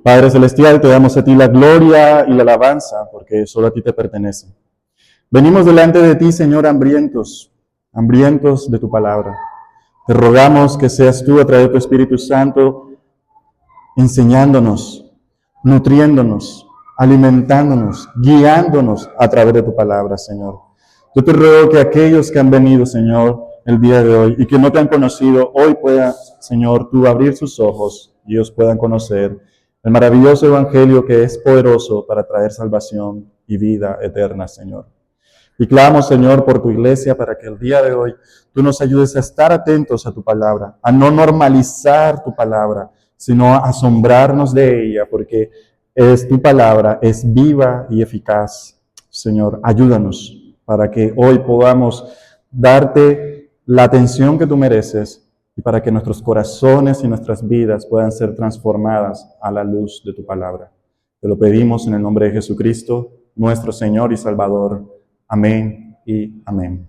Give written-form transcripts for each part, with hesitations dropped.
Padre Celestial, te damos a ti la gloria y la alabanza, porque solo a ti te pertenece. Venimos delante de ti, Señor, hambrientos de tu palabra. Te rogamos que seas tú, a través de tu Espíritu Santo, enseñándonos, nutriéndonos, alimentándonos, guiándonos a través de tu palabra, Señor. Yo te ruego que aquellos que han venido, Señor, el día de hoy y que no te han conocido, hoy pueda, Señor, tú abrir sus ojos y ellos puedan conocer el maravilloso evangelio que es poderoso para traer salvación y vida eterna, Señor. Y clamo, Señor, por tu iglesia para que el día de hoy tú nos ayudes a estar atentos a tu palabra, a no normalizar tu palabra, sino a asombrarnos de ella, porque es tu palabra, es viva y eficaz. Señor, ayúdanos para que hoy podamos darte la atención que tú mereces y para que nuestros corazones y nuestras vidas puedan ser transformadas a la luz de tu palabra. Te lo pedimos en el nombre de Jesucristo, nuestro Señor y Salvador. Amén y amén.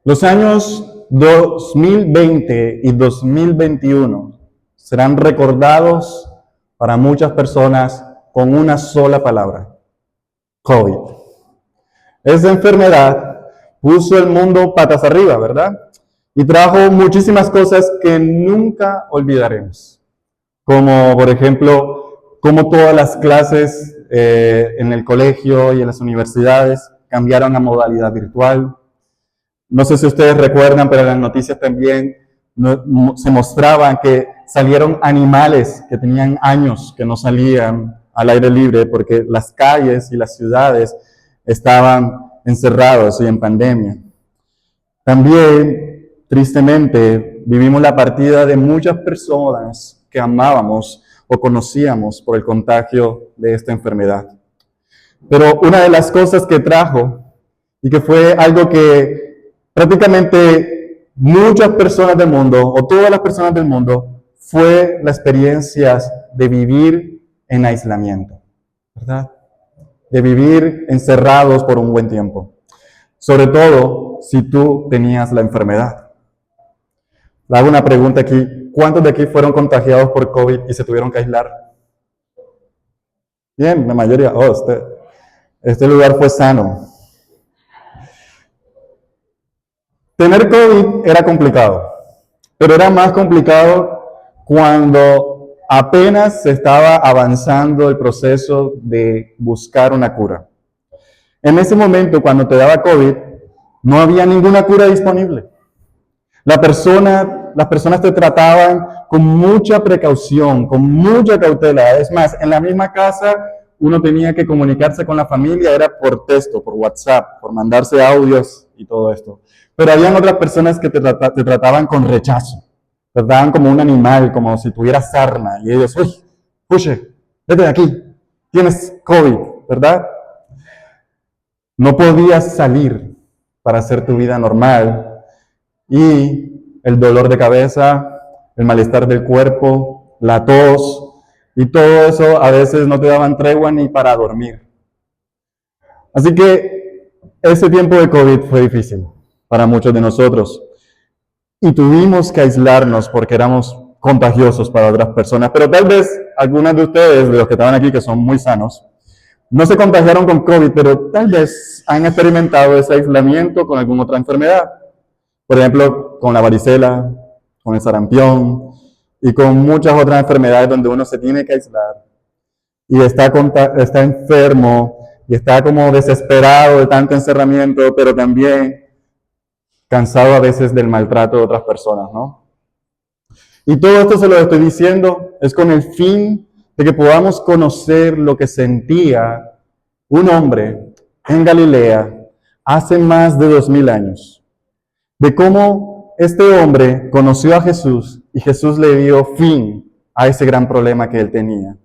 Los años 2020 y 2021 serán recordados para muchas personas con una sola palabra: COVID. Esa enfermedad puso el mundo patas arriba, ¿verdad? Y trajo muchísimas cosas que nunca olvidaremos. Como, por ejemplo, como todas las clases en el colegio y en las universidades cambiaron a modalidad virtual. No sé si ustedes recuerdan, pero en las noticias también se mostraban que salieron animales que tenían años que no salían al aire libre porque las calles y las ciudades estaban encerrados y en pandemia. También, tristemente, vivimos la partida de muchas personas que amábamos o conocíamos por el contagio de esta enfermedad. Pero una de las cosas que trajo, y que fue algo que prácticamente muchas personas del mundo, o todas las personas del mundo, fue la experiencia de vivir en aislamiento, ¿verdad? De vivir encerrados por un buen tiempo. Sobre todo si tú tenías la enfermedad. Le hago una pregunta aquí. ¿Cuántos de aquí fueron contagiados por COVID y se tuvieron que aislar? Bien, la mayoría. Oh, este lugar fue sano. Tener COVID era complicado, pero era más complicado cuando apenas se estaba avanzando el proceso de buscar una cura. En ese momento, cuando te daba COVID, no había ninguna cura disponible. Las personas te trataban con mucha precaución, con mucha cautela. Es más, en la misma casa uno tenía que comunicarse con la familia, era por texto, por WhatsApp, por mandarse audios y todo esto. Pero habían otras personas que te trataban con rechazo. Te trataban como un animal, como si tuvieras sarna. Y ellos, uy, puche, vete de aquí, tienes COVID, ¿verdad? No podías salir para hacer tu vida normal y el dolor de cabeza, el malestar del cuerpo, la tos y todo eso a veces no te daban tregua ni para dormir. Así que ese tiempo de COVID fue difícil para muchos de nosotros y tuvimos que aislarnos porque éramos contagiosos para otras personas. Pero tal vez algunas de ustedes, de los que estaban aquí, que son muy sanos, no se contagiaron con COVID, pero tal vez han experimentado ese aislamiento con alguna otra enfermedad. Por ejemplo, con la varicela, con el sarampión y con muchas otras enfermedades donde uno se tiene que aislar y está enfermo y está como desesperado de tanto encerramiento, pero también cansado a veces del maltrato de otras personas, ¿no? Y todo esto se lo estoy diciendo es con el fin de que podamos conocer lo que sentía un hombre en Galilea hace más de 2000 años. De cómo este hombre conoció a Jesús y Jesús le dio fin a ese gran problema que él tenía.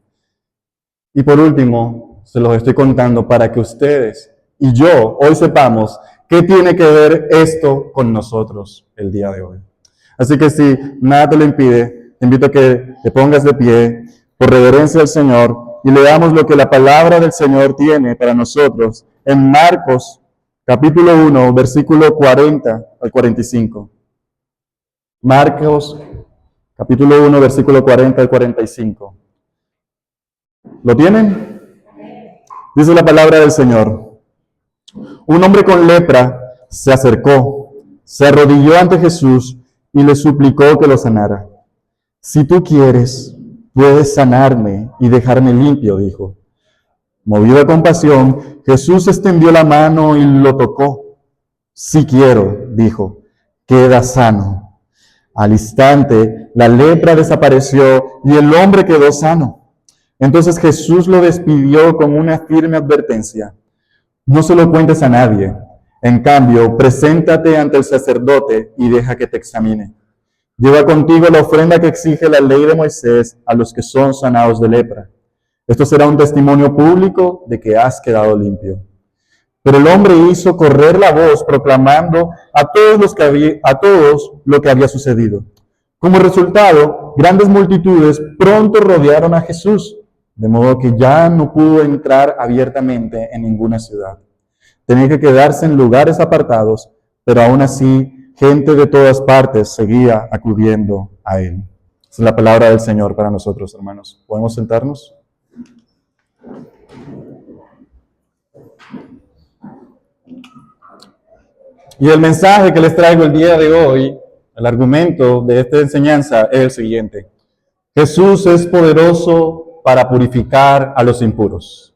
Y por último, se los estoy contando para que ustedes y yo hoy sepamos qué tiene que ver esto con nosotros el día de hoy. Así que si nada te lo impide, te invito a que te pongas de pie por reverencia al Señor y leamos lo que la palabra del Señor tiene para nosotros en Marcos capítulo 1, versículo 40 al 45. Marcos capítulo 1, versículo 40 al 45. ¿Lo tienen? Dice la palabra del Señor. Un hombre con lepra se acercó, se arrodilló ante Jesús y le suplicó que lo sanara. Si tú quieres, puedes sanarme y dejarme limpio, dijo. Movido de compasión, Jesús extendió la mano y lo tocó. Si quiero, dijo, queda sano. Al instante, la lepra desapareció y el hombre quedó sano. Entonces Jesús lo despidió con una firme advertencia. No se lo cuentes a nadie. En cambio, preséntate ante el sacerdote y deja que te examine. Lleva contigo la ofrenda que exige la ley de Moisés a los que son sanados de lepra. Esto será un testimonio público de que has quedado limpio. Pero el hombre hizo correr la voz proclamando a todos lo que había sucedido. Como resultado, grandes multitudes pronto rodearon a Jesús, de modo que ya no pudo entrar abiertamente en ninguna ciudad. Tenía que quedarse en lugares apartados, pero aún así, gente de todas partes seguía acudiendo a él. Esa es la palabra del Señor para nosotros, hermanos. ¿Podemos sentarnos? Y el mensaje que les traigo el día de hoy, el argumento de esta enseñanza es el siguiente. Jesús es poderoso para purificar a los impuros.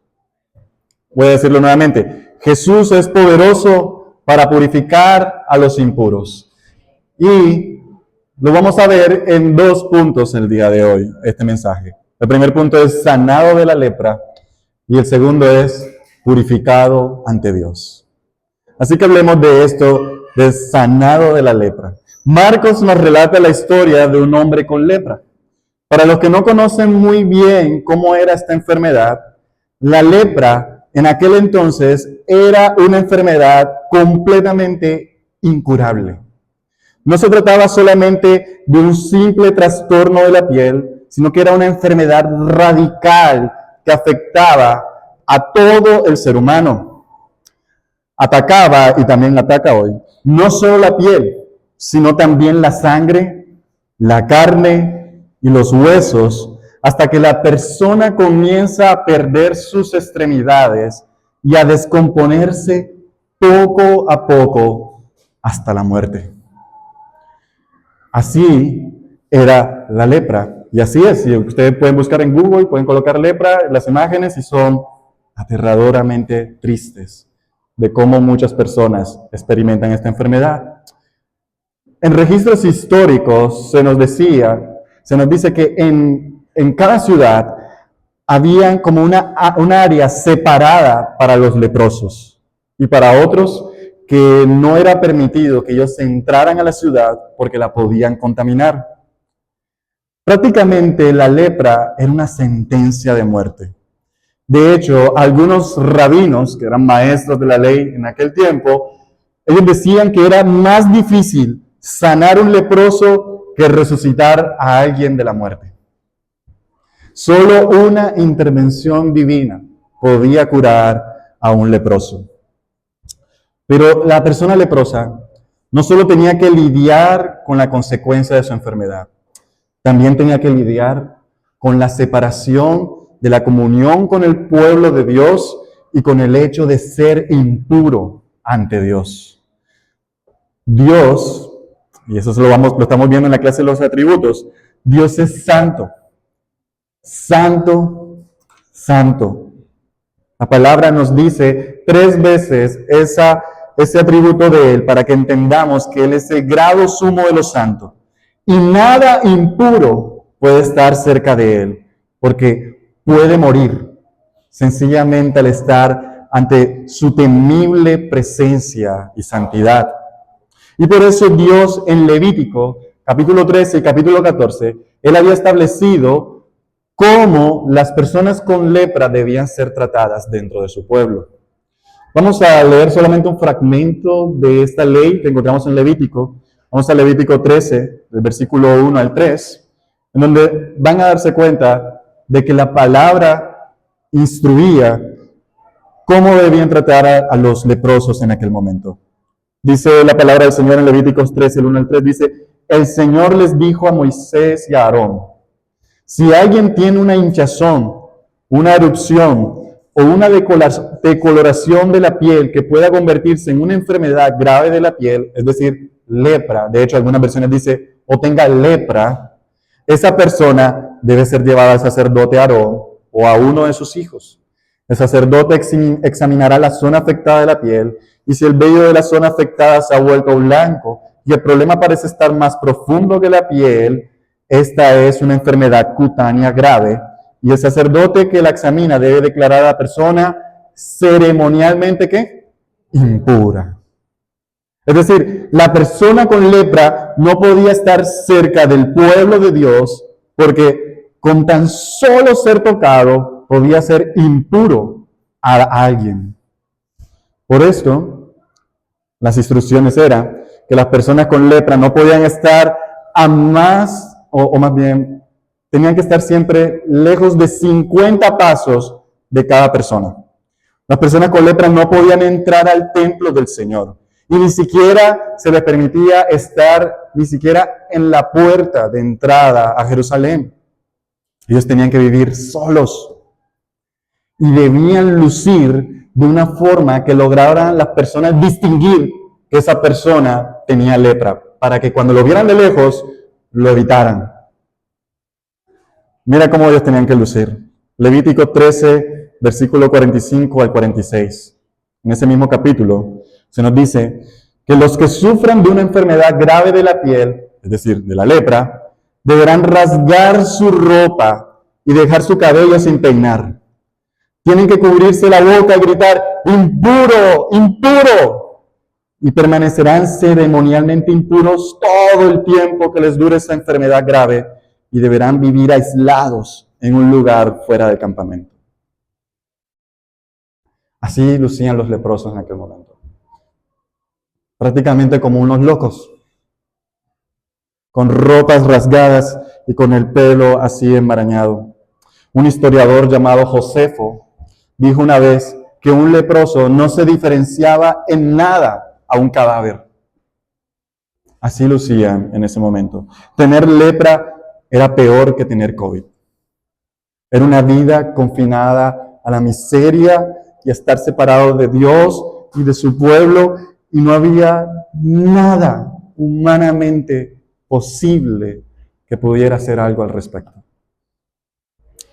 Voy a decirlo nuevamente. Jesús es poderoso para purificar a los impuros. Y lo vamos a ver en 2 puntos el día de hoy, este mensaje. El primer punto es sanado de la lepra y el segundo es purificado ante Dios. Así que hablemos de esto, de sanado de la lepra. Marcos nos relata la historia de un hombre con lepra. Para los que no conocen muy bien cómo era esta enfermedad, la lepra en aquel entonces era una enfermedad completamente incurable. No se trataba solamente de un simple trastorno de la piel, sino que era una enfermedad radical que afectaba a todo el ser humano. Atacaba, y también ataca hoy, no solo la piel, sino también la sangre, la carne y los huesos, hasta que la persona comienza a perder sus extremidades y a descomponerse poco a poco hasta la muerte. Así era la lepra. Y así es. Si ustedes pueden buscar en Google, pueden colocar lepra en las imágenes y son aterradoramente tristes de cómo muchas personas experimentan esta enfermedad. En registros históricos se nos dice que en cada ciudad había como una área separada para los leprosos y para otros que no era permitido que ellos entraran a la ciudad porque la podían contaminar. Prácticamente la lepra era una sentencia de muerte. De hecho, algunos rabinos, que eran maestros de la ley en aquel tiempo, ellos decían que era más difícil sanar un leproso que resucitar a alguien de la muerte. Solo una intervención divina podía curar a un leproso. Pero la persona leprosa no solo tenía que lidiar con la consecuencia de su enfermedad, también tenía que lidiar con la separación de la comunión con el pueblo de Dios y con el hecho de ser impuro ante Dios. Dios, y eso lo estamos viendo en la clase de los atributos, Dios es santo, santo, santo. La palabra nos dice 3 veces ese atributo de Él para que entendamos que Él es el grado sumo de lo santo. Y nada impuro puede estar cerca de Él, porque puede morir sencillamente al estar ante su temible presencia y santidad. Y por eso Dios en Levítico, capítulo 13 y capítulo 14, Él había establecido cómo las personas con lepra debían ser tratadas dentro de su pueblo. Vamos a leer solamente un fragmento de esta ley que encontramos en Levítico. Vamos a Levítico 13, del versículo 1 al 3, en donde van a darse cuenta de que la palabra instruía cómo debían tratar a los leprosos en aquel momento. Dice la palabra del Señor en Levíticos 13, el 1 al 3, dice, el Señor les dijo a Moisés y a Aarón, si alguien tiene una hinchazón una erupción o una decoloración de la piel que pueda convertirse en una enfermedad grave de la piel, es decir, lepra, de hecho algunas versiones dice, o tenga lepra, esa persona debe ser llevada al sacerdote Aarón o a uno de sus hijos. El sacerdote examinará la zona afectada de la piel y si el vello de la zona afectada se ha vuelto blanco y el problema parece estar más profundo que la piel, esta es una enfermedad cutánea grave y el sacerdote que la examina debe declarar a la persona ceremonialmente ¿qué? Impura. Es decir, la persona con lepra no podía estar cerca del pueblo de Dios porque con tan solo ser tocado podía ser impuro a alguien. Por esto, las instrucciones eran que las personas con lepra no podían estar a más, o más bien, tenían que estar siempre lejos de 50 pasos de cada persona. Las personas con lepra no podían entrar al templo del Señor. Y ni siquiera se les permitía estar ni siquiera en la puerta de entrada a Jerusalén. Ellos tenían que vivir solos y debían lucir de una forma que lograran las personas distinguir que esa persona tenía lepra, para que cuando lo vieran de lejos, lo evitaran. Mira cómo ellos tenían que lucir. Levítico 13, versículo 45 al 46. En ese mismo capítulo se nos dice que los que sufran de una enfermedad grave de la piel, es decir, de la lepra, deberán rasgar su ropa y dejar su cabello sin peinar. Tienen que cubrirse la boca y gritar, impuro, impuro. Y permanecerán ceremonialmente impuros todo el tiempo que les dure esa enfermedad grave y deberán vivir aislados en un lugar fuera del campamento. Así lucían los leprosos en aquel momento. Prácticamente como unos locos, con ropas rasgadas y con el pelo así enmarañado. Un historiador llamado Josefo dijo una vez que un leproso no se diferenciaba en nada a un cadáver. Así lucían en ese momento. Tener lepra era peor que tener COVID. Era una vida confinada a la miseria y a estar separado de Dios y de su pueblo, y no había nada humanamente posible que pudiera hacer algo al respecto.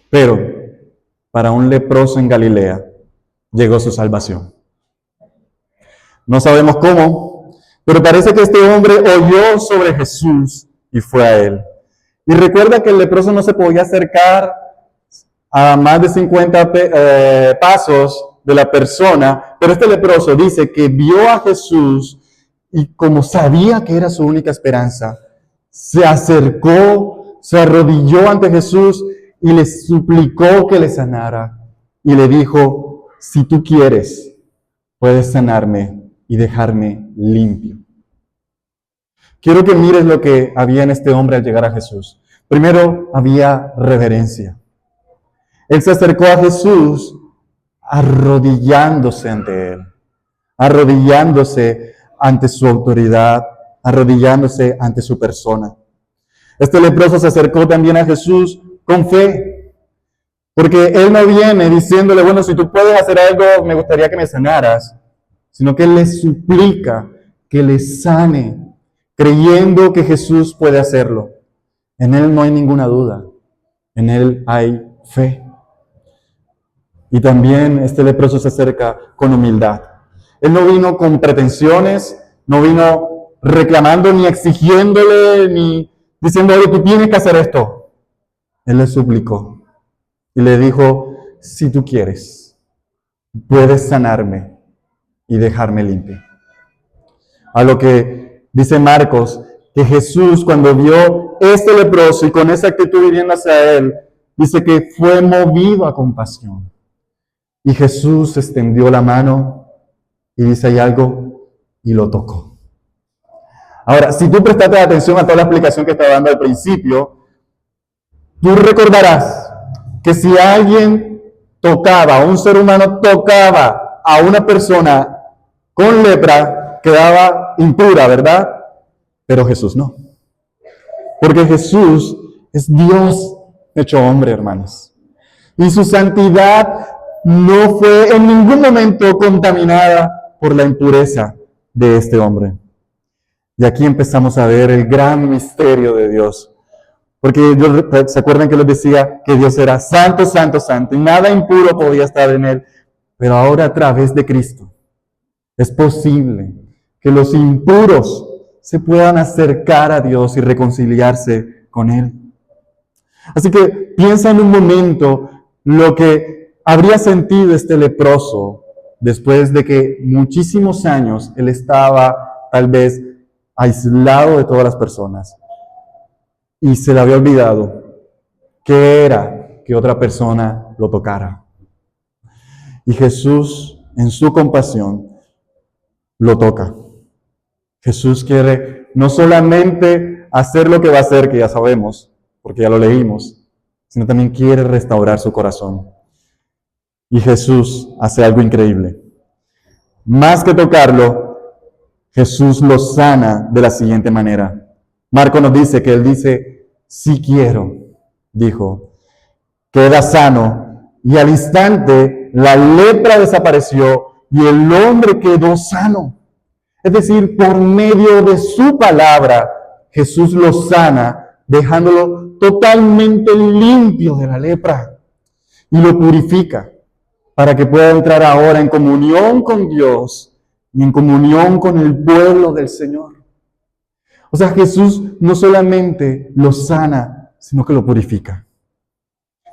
Pero para un leproso en Galilea llegó su salvación. No sabemos cómo, pero parece que este hombre oyó sobre Jesús y fue a él. Y recuerda que el leproso no se podía acercar a más de 50 pasos de la persona, pero este leproso dice que vio a Jesús y como sabía que era su única esperanza, se acercó, se arrodilló ante Jesús y le suplicó que le sanara. Y le dijo, si tú quieres, puedes sanarme y dejarme limpio. Quiero que mires lo que había en este hombre al llegar a Jesús. Primero, había reverencia. Él se acercó a Jesús arrodillándose ante él, arrodillándose ante su autoridad, arrodillándose ante su persona. Este leproso se acercó también a Jesús con fe, porque él no viene diciéndole, bueno, si tú puedes hacer algo, me gustaría que me sanaras, sino que él le suplica que le sane, creyendo que Jesús puede hacerlo. En él no hay ninguna duda, en él hay fe. Y también este leproso se acerca con humildad. Él no vino con pretensiones, no vino reclamando ni exigiéndole, ni diciendo, oye, tú tienes que hacer esto. Él le suplicó y le dijo, si tú quieres, puedes sanarme y dejarme limpio. A lo que dice Marcos, que Jesús cuando vio este leproso y con esa actitud viniendo hacia él, dice que fue movido a compasión. Y Jesús extendió la mano y dice ahí algo y lo tocó. Ahora, si tú prestaste atención a toda la explicación que estaba dando al principio, tú recordarás que si alguien tocaba, un ser humano tocaba a una persona con lepra, quedaba impura, ¿verdad? Pero Jesús no. Porque Jesús es Dios hecho hombre, hermanos. Y su santidad no fue en ningún momento contaminada por la impureza de este hombre. Y aquí empezamos a ver el gran misterio de Dios. Porque ¿se acuerdan que les decía que Dios era santo, santo, santo y nada impuro podía estar en él? Pero ahora a través de Cristo es posible que los impuros se puedan acercar a Dios y reconciliarse con Él. Así que piensa en un momento lo que habría sentido este leproso después de que muchísimos años él estaba tal vez aislado de todas las personas y se le había olvidado que era que otra persona lo tocara. Y Jesús, en su compasión, lo toca. Jesús quiere no solamente hacer lo que va a hacer, que ya sabemos, porque ya lo leímos, sino también quiere restaurar su corazón. Y Jesús hace algo increíble. Más que tocarlo, Jesús lo sana de la siguiente manera. Marco nos dice que él dice, sí quiero, dijo, queda sano. Y al instante la lepra desapareció y el hombre quedó sano. Es decir, por medio de su palabra, Jesús lo sana, dejándolo totalmente limpio de la lepra y lo purifica para que pueda entrar ahora en comunión con Dios y en comunión con el pueblo del Señor. O sea, Jesús no solamente lo sana, sino que lo purifica.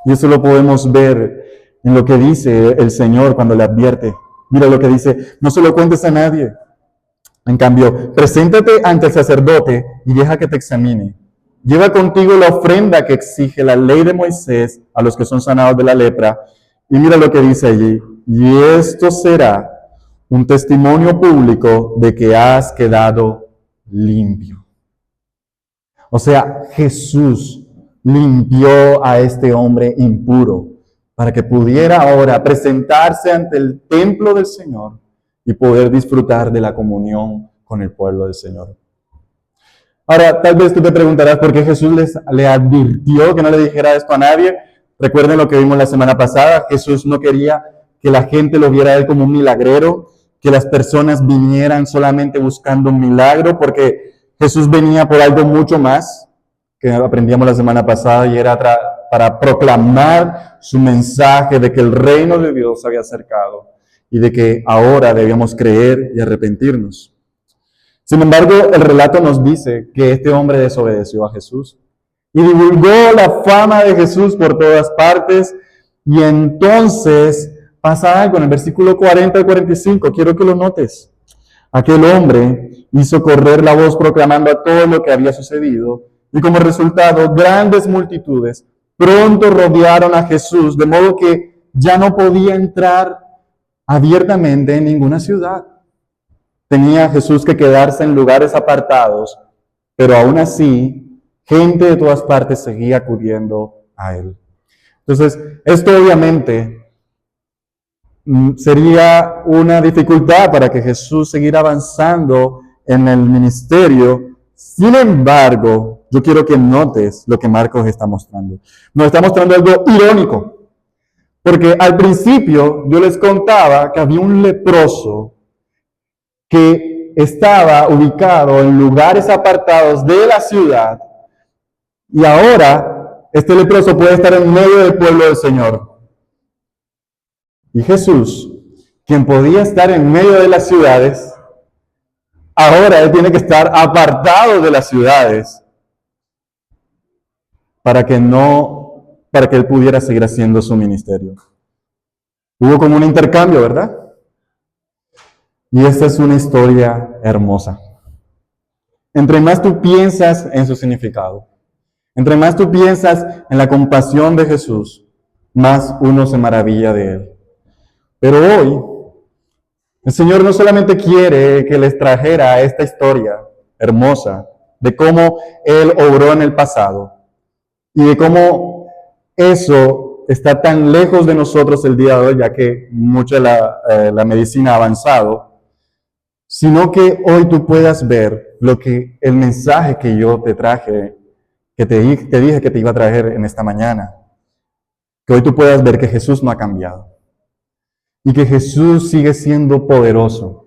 Y eso lo podemos ver en lo que dice el Señor cuando le advierte. Mira lo que dice, no se lo cuentes a nadie. En cambio, preséntate ante el sacerdote y deja que te examine. Lleva contigo la ofrenda que exige la ley de Moisés a los que son sanados de la lepra. Y mira lo que dice allí. Y esto será un testimonio público de que has quedado limpio. O sea, Jesús limpió a este hombre impuro para que pudiera ahora presentarse ante el templo del Señor y poder disfrutar de la comunión con el pueblo del Señor. Ahora, tal vez tú te preguntarás por qué Jesús le advirtió que no le dijera esto a nadie. Recuerden lo que vimos la semana pasada. Jesús no quería que la gente lo viera a él como un milagrero, que las personas vinieran solamente buscando un milagro, porque Jesús venía por algo mucho más, que aprendíamos la semana pasada, y era para proclamar su mensaje de que el reino de Dios se había acercado y de que ahora debíamos creer y arrepentirnos. Sin embargo, el relato nos dice que este hombre desobedeció a Jesús y divulgó la fama de Jesús por todas partes. Y entonces pasa algo en el versículo 40 al 45, quiero que lo notes. Aquel hombre hizo correr la voz proclamando a todo lo que había sucedido, y como resultado, grandes multitudes pronto rodearon a Jesús, de modo que ya no podía entrar abiertamente en ninguna ciudad. Tenía Jesús que quedarse en lugares apartados, pero aún así, gente de todas partes seguía acudiendo a él. Entonces, esto obviamente sería una dificultad para que Jesús siguiera avanzando en el ministerio. Sin embargo, yo quiero que notes lo que Marcos está mostrando. Nos está mostrando algo irónico, porque al principio yo les contaba que había un leproso que estaba ubicado en lugares apartados de la ciudad, y ahora este leproso puede estar en medio del pueblo del Señor. Y Jesús, quien podía estar en medio de las ciudades, ahora él tiene que estar apartado de las ciudades para que él pudiera seguir haciendo su ministerio. Hubo como un intercambio, ¿verdad? Y esta es una historia hermosa. Entre más tú piensas en su significado, entre más tú piensas en la compasión de Jesús, más uno se maravilla de él. Pero hoy, el Señor no solamente quiere que les trajera esta historia hermosa de cómo Él obró en el pasado y de cómo eso está tan lejos de nosotros el día de hoy, ya que mucha de la medicina ha avanzado, sino que hoy tú puedas ver el mensaje que yo te traje, que te dije que te iba a traer en esta mañana. que hoy tú puedas ver que Jesús no ha cambiado y que Jesús sigue siendo poderoso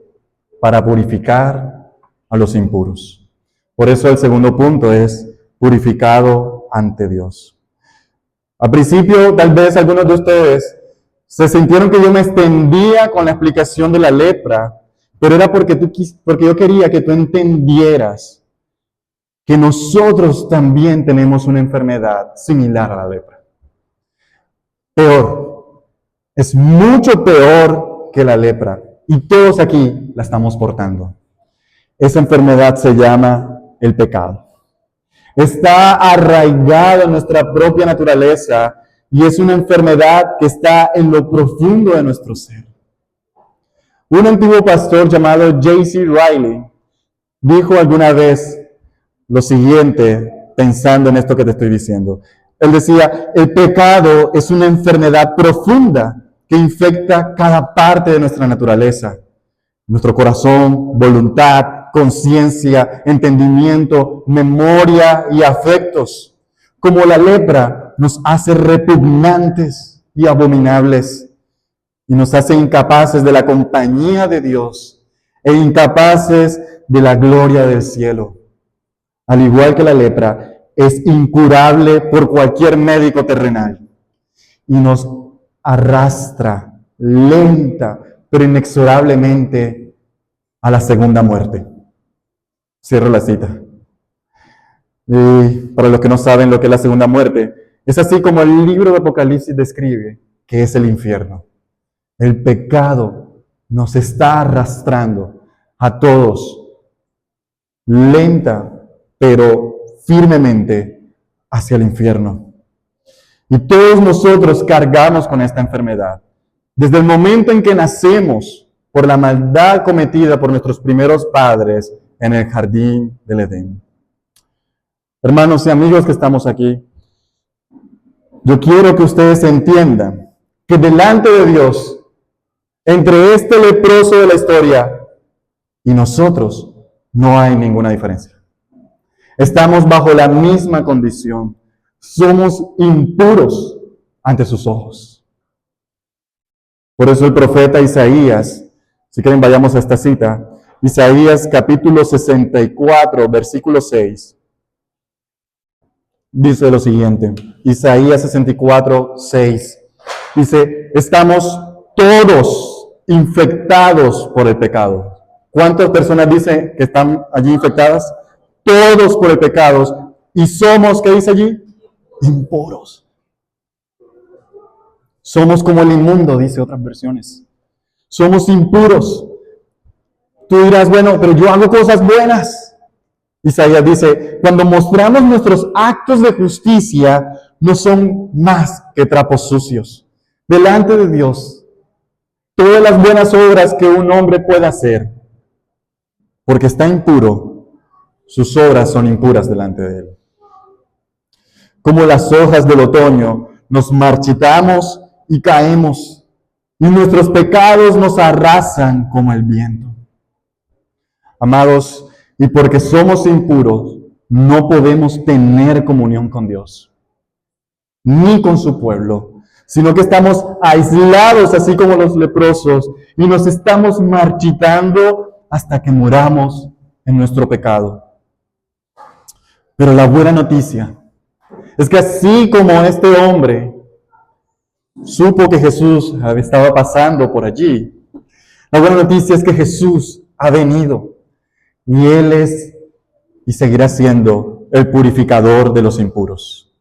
para purificar a los impuros. Por eso el segundo punto es purificado ante Dios. Al principio, tal vez algunos de ustedes se sintieron que yo me extendía con la explicación de la lepra, pero era porque yo quería que tú entendieras que nosotros también tenemos una enfermedad similar a la lepra. Peor, es mucho peor que la lepra, y todos aquí la estamos portando. Esa enfermedad se llama el pecado. Está arraigado en nuestra propia naturaleza y es una enfermedad que está en lo profundo de nuestro ser. Un antiguo pastor llamado J.C. Riley dijo alguna vez lo siguiente, pensando en esto que te estoy diciendo. Él decía, el pecado es una enfermedad profunda que infecta cada parte de nuestra naturaleza. Nuestro corazón, voluntad, conciencia, entendimiento, memoria y afectos. Como la lepra nos hace repugnantes y abominables y nos hace incapaces de la compañía de Dios e incapaces de la gloria del cielo. Al igual que la lepra, es incurable por cualquier médico terrenal y nos arrastra lenta pero inexorablemente a la segunda muerte. Cierro la cita. Y para los que no saben lo que es la segunda muerte, es así como el libro de Apocalipsis describe que es el infierno. El pecado nos está arrastrando a todos lenta pero firmemente hacia el infierno. Y todos nosotros cargamos con esta enfermedad. Desde el momento en que nacemos por la maldad cometida por nuestros primeros padres en el jardín del Edén. Hermanos y amigos que estamos aquí, yo quiero que ustedes entiendan que delante de Dios, entre este leproso de la historia y nosotros, no hay ninguna diferencia. Estamos bajo la misma condición. Somos impuros ante sus ojos. Por eso el profeta Isaías, si quieren vayamos a esta cita, Isaías capítulo 64, versículo 6, dice lo siguiente, Isaías 64, 6, dice, estamos todos infectados por el pecado. ¿Cuántas personas dicen que están allí infectadas? Todos por el pecado. Y somos, ¿qué dice allí? Impuros. Somos como el inmundo, dice otras versiones. Somos impuros. Tú dirás, bueno, pero yo hago cosas buenas. Isaías dice, cuando mostramos nuestros actos de justicia, no son más que trapos sucios. Delante de Dios, todas las buenas obras que un hombre pueda hacer, porque está impuro, sus obras son impuras delante de Él. Como las hojas del otoño, nos marchitamos y caemos, y nuestros pecados nos arrasan como el viento. Amados, y porque somos impuros, no podemos tener comunión con Dios, ni con su pueblo, sino que estamos aislados, así como los leprosos, y nos estamos marchitando hasta que muramos en nuestro pecado. Pero la buena noticia es que así como este hombre supo que Jesús estaba pasando por allí, la buena noticia es que Jesús ha venido y Él es y seguirá siendo el purificador de los impuros.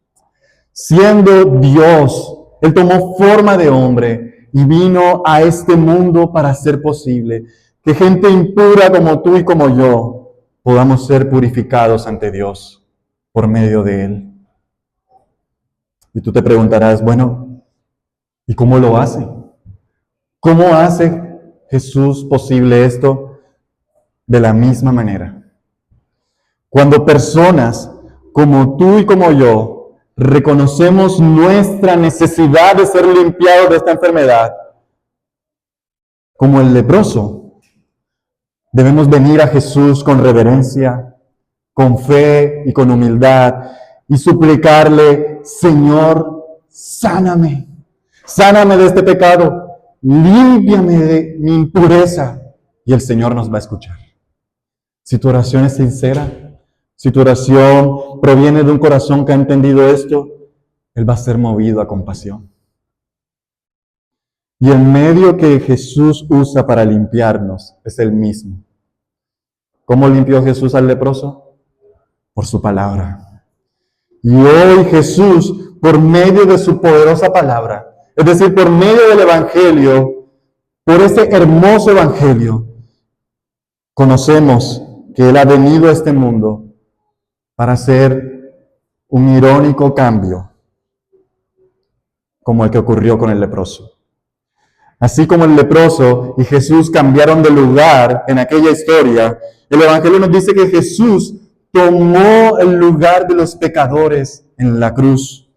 Siendo Dios, Él tomó forma de hombre y vino a este mundo para hacer posible que gente impura como tú y como yo podamos ser purificados ante Dios por medio de Él. Y tú te preguntarás, bueno, ¿y cómo lo hace? ¿Cómo hace Jesús posible esto? De la misma manera. Cuando personas como tú y como yo reconocemos nuestra necesidad de ser limpiados de esta enfermedad, como el leproso, debemos venir a Jesús con reverencia, con fe y con humildad y suplicarle, Señor, sáname. Sáname de este pecado, límpiame de mi impureza. Y el Señor nos va a escuchar. Si tu oración es sincera, si tu oración proviene de un corazón que ha entendido esto, Él va a ser movido a compasión. Y el medio que Jesús usa para limpiarnos es el mismo. ¿Cómo limpió Jesús al leproso? Por su palabra. Y hoy Jesús, por medio de su poderosa palabra, es decir, por medio del Evangelio, por ese hermoso Evangelio, conocemos que Él ha venido a este mundo para hacer un irónico cambio, como el que ocurrió con el leproso. Así como el leproso y Jesús cambiaron de lugar en aquella historia, el Evangelio nos dice que Jesús tomó el lugar de los pecadores en la cruz,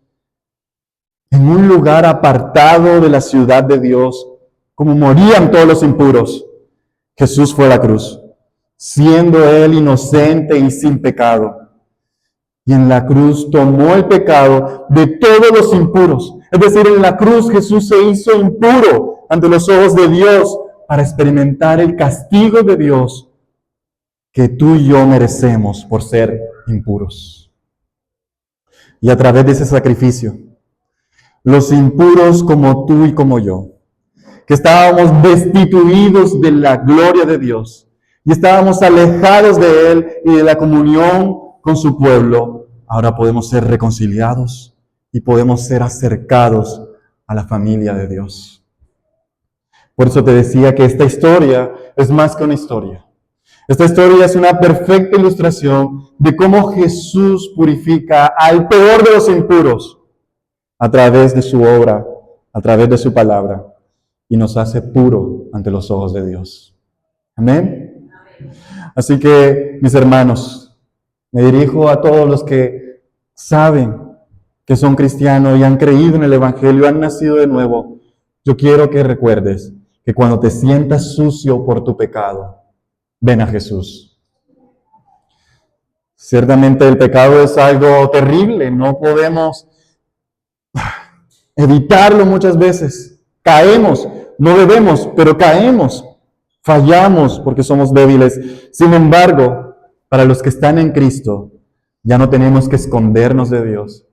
en un lugar apartado de la ciudad de Dios, como morían todos los impuros. Jesús fue a la cruz, siendo Él inocente y sin pecado. Y en la cruz tomó el pecado de todos los impuros. Es decir, en la cruz Jesús se hizo impuro ante los ojos de Dios para experimentar el castigo de Dios que tú y yo merecemos por ser impuros. Y a través de ese sacrificio, los impuros como tú y como yo, que estábamos destituidos de la gloria de Dios y estábamos alejados de Él y de la comunión con su pueblo, ahora podemos ser reconciliados y podemos ser acercados a la familia de Dios. Por eso te decía que esta historia es más que una historia. Esta historia es una perfecta ilustración de cómo Jesús purifica al peor de los impuros a través de su obra, a través de su palabra, y nos hace puro ante los ojos de Dios. Amén. Así que, mis hermanos, me dirijo a todos los que saben que son cristianos y han creído en el Evangelio, han nacido de nuevo. Yo quiero que recuerdes que cuando te sientas sucio por tu pecado, ven a Jesús. Ciertamente el pecado es algo terrible, no podemos evitarlo muchas veces. Caemos, no debemos, pero caemos. Fallamos porque somos débiles. Sin embargo, para los que están en Cristo, ya no tenemos que escondernos de Dios.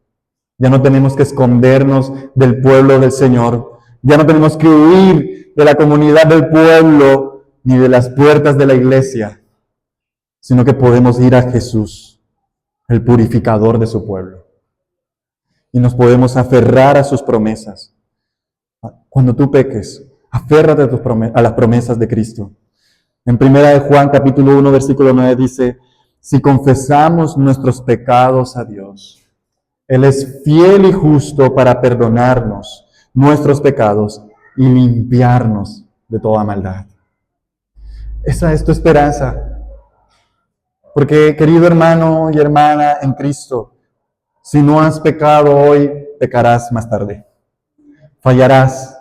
Ya no tenemos que escondernos del pueblo del Señor. Ya no tenemos que huir de la comunidad del pueblo ni de las puertas de la iglesia, sino que podemos ir a Jesús, el purificador de su pueblo. Y nos podemos aferrar a sus promesas. Cuando tú peques, aférrate a las promesas de Cristo. En 1 de Juan capítulo 1 versículo 9 dice, si confesamos nuestros pecados a Dios, Él es fiel y justo para perdonarnos nuestros pecados y limpiarnos de toda maldad. Esa es tu esperanza. Porque, querido hermano y hermana en Cristo, si no has pecado hoy, pecarás más tarde. Fallarás.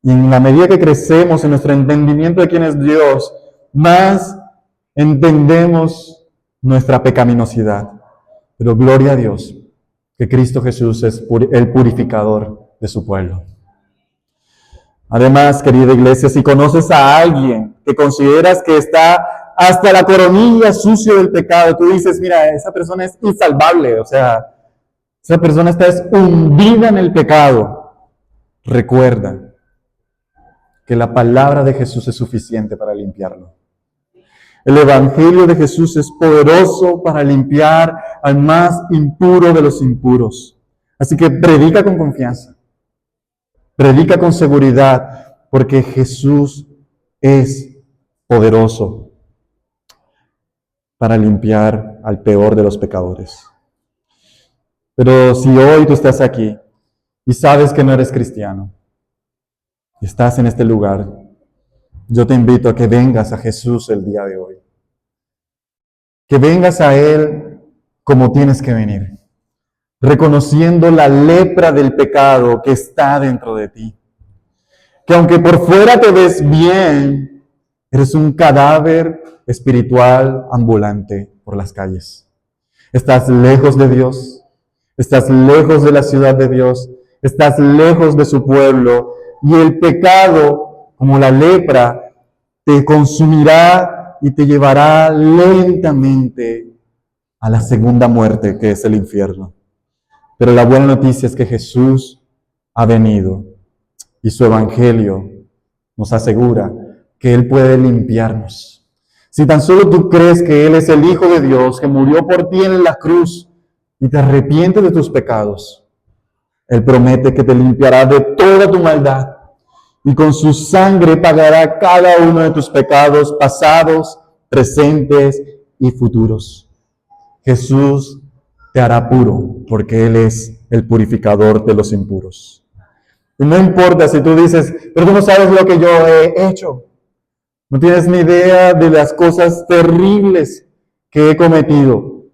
Y en la medida que crecemos en nuestro entendimiento de quién es Dios, más entendemos nuestra pecaminosidad. Pero gloria a Dios, que Cristo Jesús es el purificador de su pueblo. Además, querida iglesia, si conoces a alguien que consideras que está hasta la coronilla sucio del pecado, tú dices, mira, esa persona es insalvable, o sea, esa persona está hundida en el pecado. Recuerda que la palabra de Jesús es suficiente para limpiarlo. El Evangelio de Jesús es poderoso para limpiar al más impuro de los impuros. Así que predica con confianza. Predica con seguridad, porque Jesús es poderoso para limpiar al peor de los pecadores. Pero si hoy tú estás aquí y sabes que no eres cristiano, y estás en este lugar, yo te invito a que vengas a Jesús el día de hoy. Que vengas a Él como tienes que venir, reconociendo la lepra del pecado que está dentro de ti. Que aunque por fuera te ves bien, eres un cadáver espiritual ambulante por las calles. Estás lejos de Dios, estás lejos de la ciudad de Dios, estás lejos de su pueblo y el pecado, como la lepra, te consumirá y te llevará lentamente a la segunda muerte, que es el infierno. Pero la buena noticia es que Jesús ha venido y su evangelio nos asegura que Él puede limpiarnos. Si tan solo tú crees que Él es el Hijo de Dios, que murió por ti en la cruz y te arrepientes de tus pecados, Él promete que te limpiará de toda tu maldad y con su sangre pagará cada uno de tus pecados pasados, presentes y futuros. Jesús te hará puro porque Él es el purificador de los impuros. Y no importa si tú dices, pero tú no sabes lo que yo he hecho. No tienes ni idea de las cosas terribles que he cometido.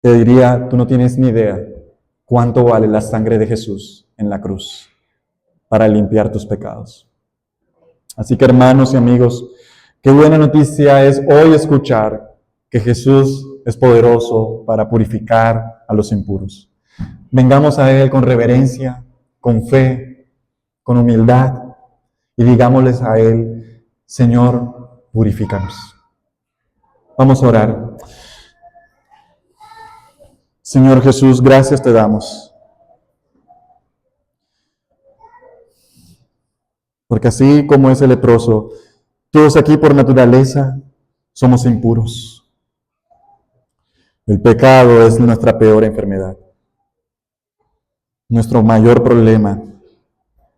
Te diría, tú no tienes ni idea cuánto vale la sangre de Jesús en la cruz para limpiar tus pecados. Así que hermanos y amigos, qué buena noticia es hoy escuchar que Jesús es poderoso para purificar a los impuros. Vengamos a Él con reverencia, con fe, con humildad y digámosles a Él, Señor, purifícanos. Vamos a orar. Señor Jesús, gracias te damos. Porque así como es el leproso, todos aquí por naturaleza somos impuros. El pecado es nuestra peor enfermedad. Nuestro mayor problema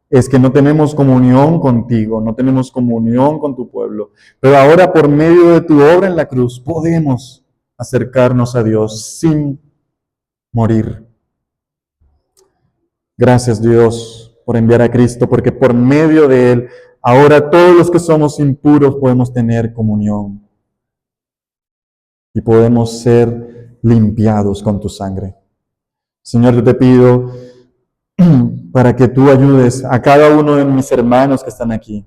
es que no tenemos comunión contigo, no tenemos comunión con tu pueblo. Pero ahora por medio de tu obra en la cruz podemos acercarnos a Dios sin morir. Gracias Dios por enviar a Cristo, porque por medio de Él, ahora todos los que somos impuros podemos tener comunión y podemos ser limpiados con tu sangre. Señor, yo te pido para que tú ayudes a cada uno de mis hermanos que están aquí,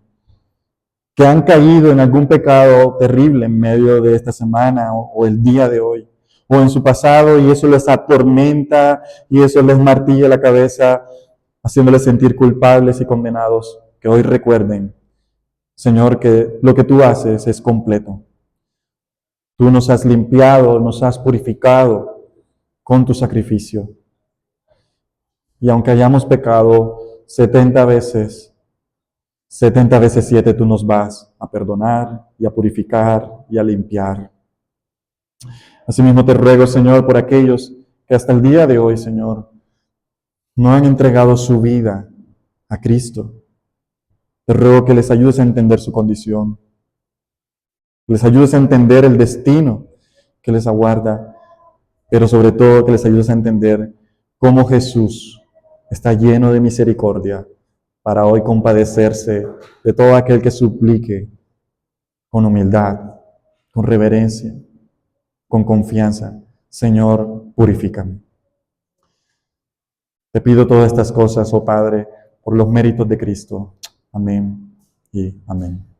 que han caído en algún pecado terrible en medio de esta semana o el día de hoy, o en su pasado, y eso les atormenta y eso les martilla la cabeza, haciéndoles sentir culpables y condenados. Que hoy recuerden, Señor, que lo que tú haces es completo. Tú nos has limpiado, nos has purificado con tu sacrificio. Y aunque hayamos pecado 70 veces 7 tú nos vas a perdonar y a purificar y a limpiar. Asimismo te ruego, Señor, por aquellos que hasta el día de hoy, Señor, no han entregado su vida a Cristo. Te ruego que les ayudes a entender su condición, que les ayudes a entender el destino que les aguarda, pero sobre todo que les ayudes a entender cómo Jesús está lleno de misericordia para hoy compadecerse de todo aquel que suplique con humildad, con reverencia, con confianza. Señor, purifícame. Te pido todas estas cosas, oh Padre, por los méritos de Cristo. Amén y amén.